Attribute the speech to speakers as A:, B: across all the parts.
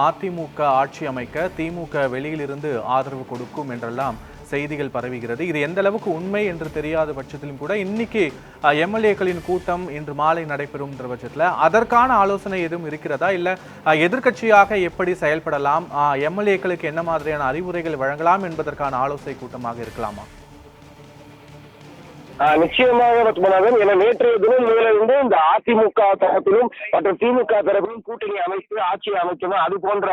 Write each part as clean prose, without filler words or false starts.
A: அதிமுக ஆட்சி அமைக்க திமுக வெளியிலிருந்து ஆதரவு கொடுக்கும் என்றெல்லாம் செய்திகள் பரவுகிறது. இது எந்த அளவுக்கு உண்மை என்று தெரியாத பட்சத்திலும் கூட இன்னைக்கு எம்எல்ஏக்களின் கூட்டம் இன்று மாலை நடைபெறும் என்ற பட்சத்தில் அதற்கான ஆலோசனை எதுவும் இருக்கிறதா? இல்ல எதிர்க்கட்சியாக எப்படி செயல்படலாம், எம்எல்ஏக்களுக்கு என்ன மாதிரியான அறிவுரைகள் வழங்கலாம் என்பதற்கான ஆலோசனை கூட்டமாக இருக்கலாமா?
B: நிச்சயமாக பத்மநாதன், என நேற்றைய தினம் முதலிருந்து இந்த அதிமுக தரப்பிலும் மற்றும் திமுக தரப்பிலும் கூட்டணி அமைத்து ஆட்சியை அமைக்கணும் அது போன்ற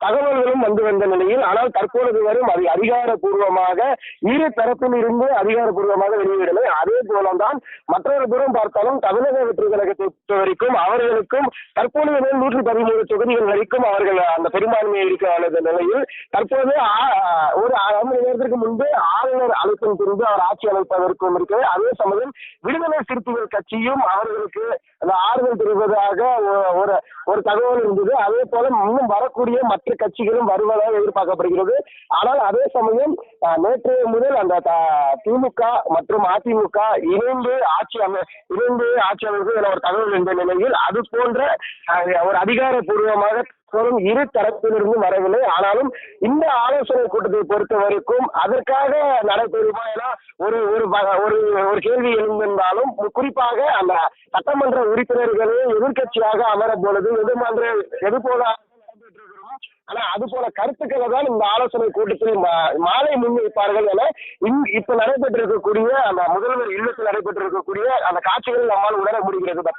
B: தகவல்களும் வந்த நிலையில், ஆனால் தற்பொழுது வரும் அது அதிகாரப்பூர்வமாக இரு தரப்பில் இருந்து அதிகாரப்பூர்வமாக வெளியிடலை. அதே போலதான் மற்றொரு புறம் பார்த்தாலும் தமிழக வெற்றி கழகத்தை பொறுத்த வரைக்கும் அவர்களுக்கும் தற்பொழுது 113 தொகுதிகள் வரைக்கும் அவர்கள் அந்த பெரும்பான்மையை இருக்க நிலையில் தற்போது ஒரு 1 மணி நேரத்திற்கு முன்பு ஆளுநர் அழைப்பின் பிரிந்து அவர் ஆட்சி அமைப்பதற்கும் இருக்கிறது. அதே சமயம் விடுதலை சிறுத்தைகள் கட்சியும் அவர்களுக்கு அந்த ஆறுதல் தெரிவதாக ஒரு தகவல் இருந்தது. அதே போல இன்னும் வரக்கூடிய மற்ற கட்சிகளும் வருவதாக எதிர்பார்க்கப்படுகிறது. ஆனால் அதே சமயம் நேற்றைய முதல் அந்த திமுக மற்றும் அதிமுக இணைந்து ஆட்சி அமைப்பு என ஒரு தகவல் இருந்த நிலையில் அது போன்ற ஒரு அதிகாரப்பூர்வமாக இரு தரப்பிலிருந்து வரவில்லை. ஆனாலும் இந்த ஆலோசனை கூட்டத்தை பொறுத்த வரைக்கும் அதற்காக நடைபெறுமா என ஒரு கேள்வி எழுந்திருந்தாலும், குறிப்பாக அந்த சட்டமன்ற உறுப்பினர்களே எதிர்கட்சியாக அமர பொழுது எது போல ஆனா அது போல கருத்துக்களை தான் இந்த ஆலோசனை கூட்டத்தில் மாலை முன்வைப்பார்கள் என இப்ப நடைபெற்றிருக்கக்கூடிய அந்த முதல்வர் இல்லத்தில் நடைபெற்றிருக்கக்கூடிய அந்த காட்சிகளை நம்மால் உணர முடிகிறது.